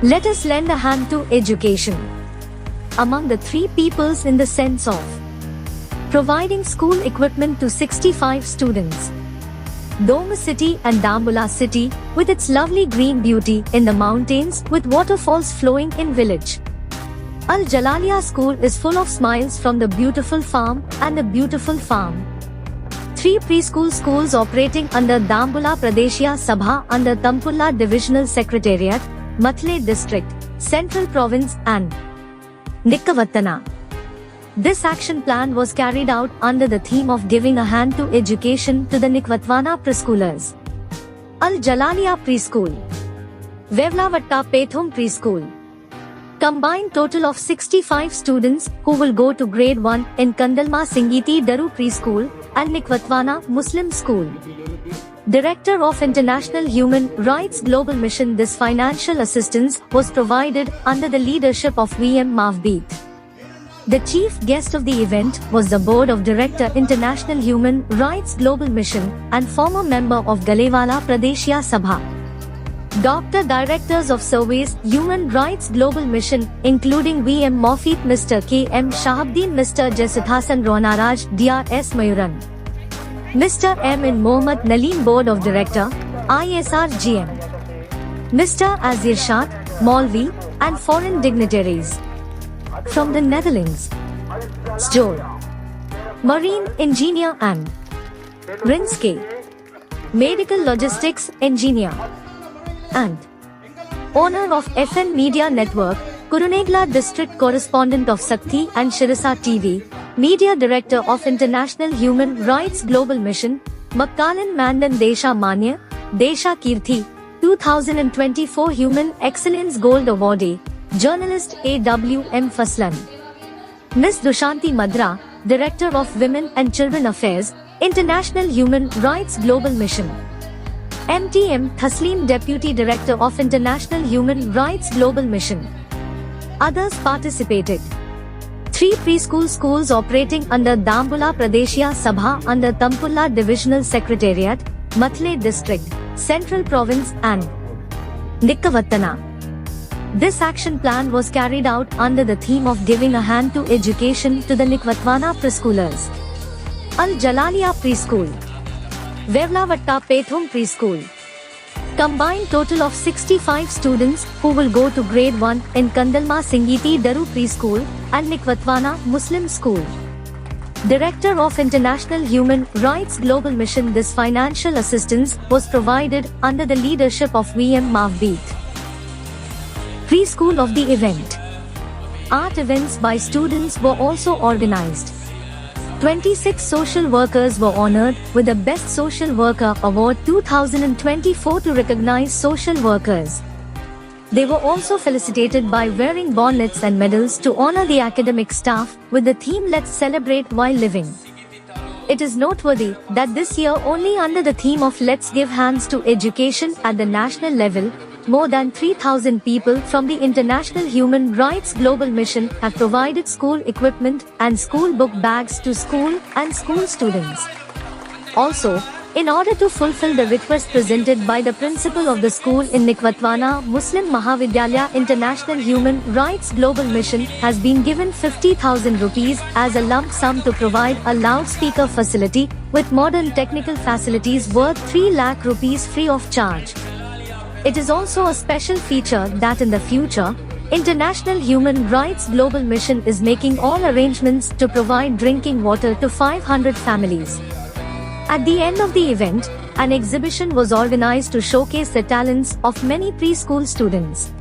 Let us lend a hand to education. Among the three peoples in the sense of providing school equipment to 65 students. Doma City and Dambula City, with its lovely green beauty in the mountains with waterfalls flowing in village. Al Jalalia School is full of smiles from the beautiful farm and the beautiful farm. Three preschool schools operating under Dambula Pradeshya Sabha under Tampulla Divisional Secretariat, Mathle District, Central Province and Nikkavattana. This action plan was carried out under the theme of giving a hand to education to the Nikkavattana preschoolers. Al Jalalia Preschool, Vevlavatta Pethum Preschool. Combined total of 65 students who will go to grade 1 in Kandalma Singiti Daru Preschool and Nikkavattana Muslim School. Director of International Human Rights Global Mission. This financial assistance was provided under the leadership of VM Mavbeet. The chief guest of the event was the Board of Director International Human Rights Global Mission and former member of Galewala Pradeshya Sabha. Dr. Directors of Surveys Human Rights Global Mission including VM Mofeet, Mr. K. M. Shahabdin, Mr. Jasithhasan Ronaraj, Dr. S. Mayuran, Mr. M. N. Mohammad Naleen, Board of Director, ISR GM, Mr. Azir Shah, Maulvi, and foreign dignitaries. From the Netherlands, Stjor, Marine Engineer and Rinske, Medical Logistics Engineer, and owner of FN Media Network, Kurunegala District Correspondent of Sakthi and Shirasa TV, Media Director of International Human Rights Global Mission, Makkalan Mandan Desha Manya, Desha Kirthi, 2024 Human Excellence Gold Awardee, Journalist AWM Faslan. Ms. Dushanti Madra, Director of Women and Children Affairs, International Human Rights Global Mission. MTM Thasleem, Deputy Director of International Human Rights Global Mission. Others participated. Three preschool schools operating under Dambula Pradeshya Sabha under Tampulla Divisional Secretariat, Mathle District, Central Province and Nikkavattana. This action plan was carried out under the theme of giving a hand to education to the Nikkavattana preschoolers. Al Jalalia Preschool, Vevlavatta Pethum Preschool. Combined total of 65 students who will go to grade 1 in Kandalma Singiti Daru Preschool and Nikkavattana Muslim School. Director of International Human Rights Global Mission. This financial assistance was provided under the leadership of VM Mavbeet. Preschool of the event. Art events by students were also organized. 26 social workers were honored with the Best Social Worker Award 2024 to recognize social workers. They were also felicitated by wearing bonnets and medals to honor the academic staff with the theme Let's Celebrate While Living. It is noteworthy that this year, only under the theme of Let's Give Hands to Education at the national level, more than 3,000 people from the International Human Rights Global Mission have provided school equipment and school book bags to school and school students. Also, in order to fulfill the request presented by the principal of the school in Nikkavattana Muslim Mahavidyalaya, International Human Rights Global Mission has been given 50,000 rupees as a lump sum to provide a loudspeaker facility with modern technical facilities worth 3 lakh rupees free of charge. It is also a special feature that in the future, International Human Rights Global Mission is making all arrangements to provide drinking water to 500 families. At the end of the event, an exhibition was organized to showcase the talents of many preschool students.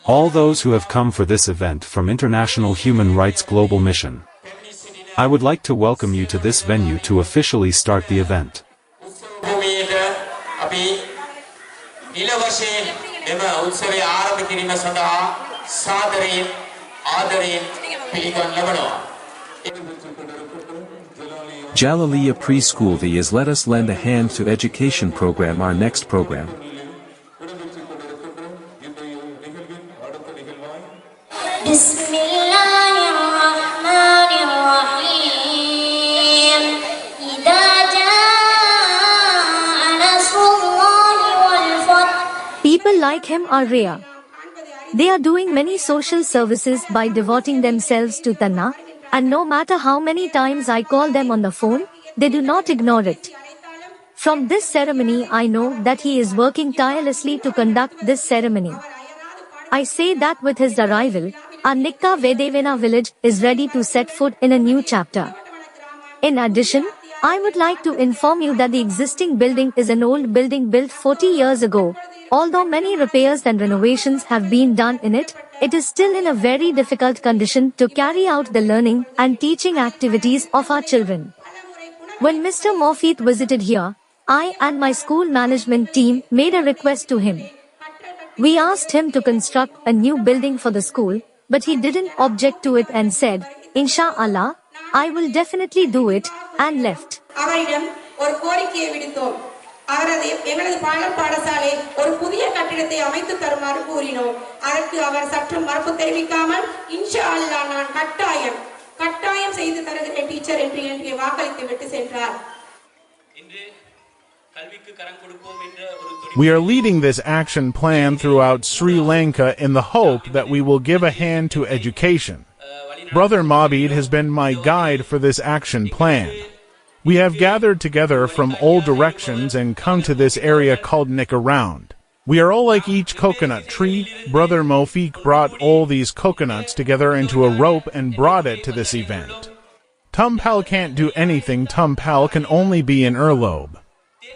all those who have come for this event from International Human Rights Global Mission. I would like to welcome you to this venue to officially start the event. Jalaliya Preschool is Let Us Lend a Hand to Education program, our next program. People like him are rare. They are doing many social services by devoting themselves to Tanna, and no matter how many times I call them on the phone, they do not ignore it. From this ceremony I know that he is working tirelessly to conduct this ceremony. I say that with his arrival, our Nikka Vedevena village is ready to set foot in a new chapter. In addition, I would like to inform you that the existing building is an old building built 40 years ago. Although many repairs and renovations have been done in it, it is still in a very difficult condition to carry out the learning and teaching activities of our children. When Mr. Mofeet visited here, I and my school management team made a request to him. We asked him to construct a new building for the school, but he didn't object to it and said, "Inshallah, I will definitely do it," and left. அவரது எங்களது பாடசாலை ஒரு புதிய கட்டிடத்தை அமைத்து தருமாறு கூறினோம். அதற்கு அவர் சற்று மறுப்பு தெரிவிக்காமல் இன்ஷா அல்லாஹ் நான் கட்டாயம் செய்து தருகிறேன் டீச்சர் என்று வாக்களித்து விட்டு சென்றார். We are leading this action plan throughout Sri Lanka in the hope that we will give a hand to education. Brother Mobid has been my guide for this action plan. We have gathered together from all directions and come to this area called Nikka Round. We are all like each coconut tree. Brother Mofeet brought all these coconuts together into a rope and brought it to this event. Tumpal can't do anything. Tumpal can only be an earlobe.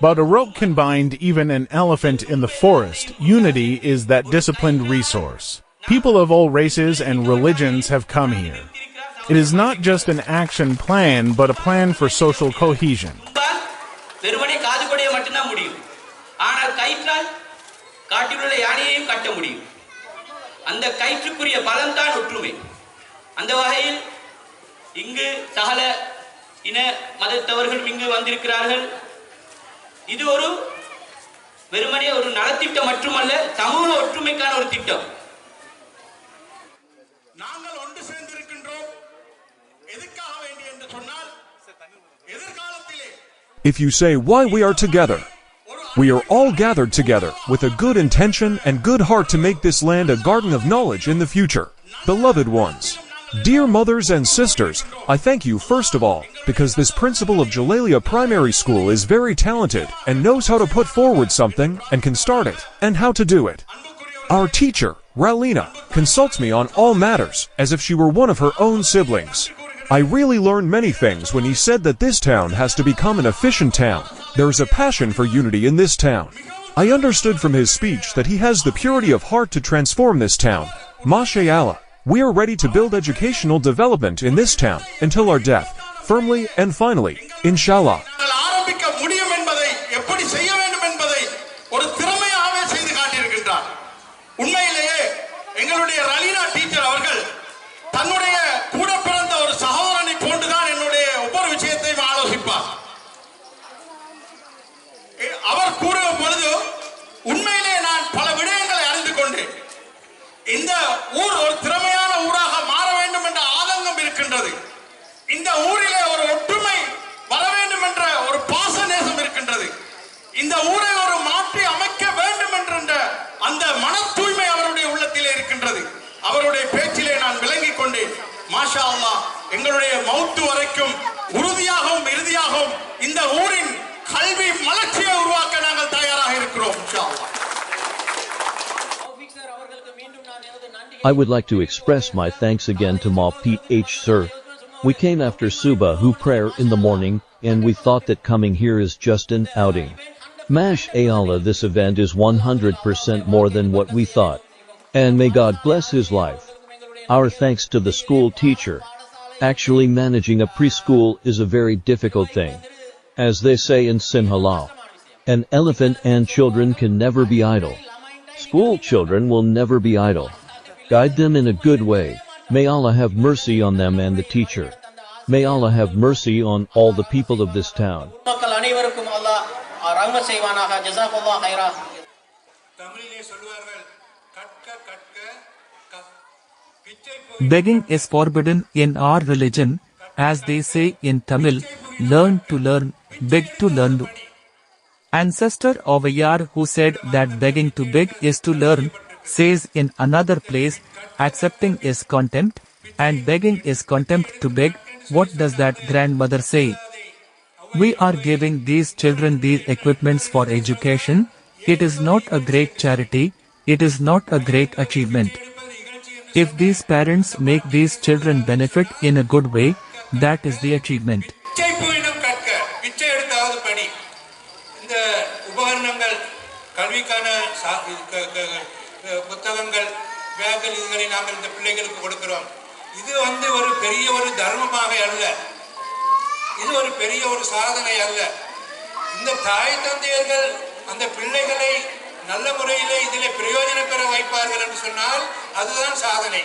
But a rope can bind even an elephant in the forest. Unity is that disciplined resource. People of all races and religions have come here. It is not just an action plan, but a plan for social cohesion. இது ஒரு வெறுமனே ஒரு நலத்திட்டம் மட்டுமல்ல, சமூக ஒற்றுமைக்கான ஒரு திட்டம். நாங்கள் ஒன்று சேர்ந்திருக்கின்றோம் எதுக்காக வேண்டி என்று சொன்னால் எதிர்காலத்திலே If you say why we are together, we are all gathered together with a good intention and good heart to make this land a garden of knowledge in the future. Beloved ones, dear mothers and sisters, I thank you first of all, because this principal of Jalaliya Primary School is very talented and knows how to put forward something and can start it, and how to do it. Our teacher, Ralina, consults me on all matters, as if she were one of her own siblings. I really learned many things when he said that this town has to become an efficient town. There is a passion for unity in this town. I understood from his speech that he has the purity of heart to transform this town. MashaAllah. We are ready to build educational development in this town until our death, firmly and finally, inshallah. இந்த ஊர் ஒரு திறமையான ஊராக மாற வேண்டும் என்ற ஆதங்கம் இருக்கின்றது. இந்த ஊரிலே ஒரு ஒற்றுமை வர வேண்டும் என்ற ஒரு பாசநேசம் இருக்கின்றது. இந்த ஊரை ஒரு மாற்றி அமைக்க வேண்டும் என்ற அந்த மன தூய்மை அவருடைய உள்ளத்திலே இருக்கின்றது. அவருடைய பேச்சிலே நான் விளங்கிக் கொண்டேன். மாஷா அல்லாஹ், எங்களுடைய மௌத்து வரைக்கும் உறுதியாகவும் இறுதியாகவும் இந்த ஊரின் கல்வி மலர்ச்சியை உருவாக்க நாங்கள் தயாராக இருக்கிறோம். இன்ஷா அல்லாஹ். I would like to express my thanks again to Mofeet H. Sir. We came after Subahu prayer in the morning, and we thought that coming here is just an outing. MashaAllah, this event is 100% more than what we thought. And may God bless his life. Our thanks to the school teacher. Actually, managing a preschool is a very difficult thing. As they say in Sinhala, an elephant and children can never be idle. School children will never be idle. Guide them in a good way. May Allah have mercy on them and the teacher. May Allah have mercy on all the people of this town. Begging is forbidden in our religion, as they say in Tamil, learn to learn, beg to learn. Ancestor of Ayar who said that begging to beg is to learn, says in another place, accepting is contempt, and begging is contempt to beg. What does that grandmother say? We are giving these children these equipments for education. It is not a great charity, it is not a great achievement. If these parents make these children benefit in a good way, that is the achievement. இது ஒரு பெரிய ஒரு தர்மமாக அல்ல, இது ஒரு பெரிய ஒரு சாதனை அல்ல. இந்த தாய் தந்தையர்கள் அந்த பிள்ளைகளை நல்ல முறையிலே இதிலே பிரயோஜனம் பெற வைப்பார்கள் என்று சொன்னால் அதுதான் சாதனை.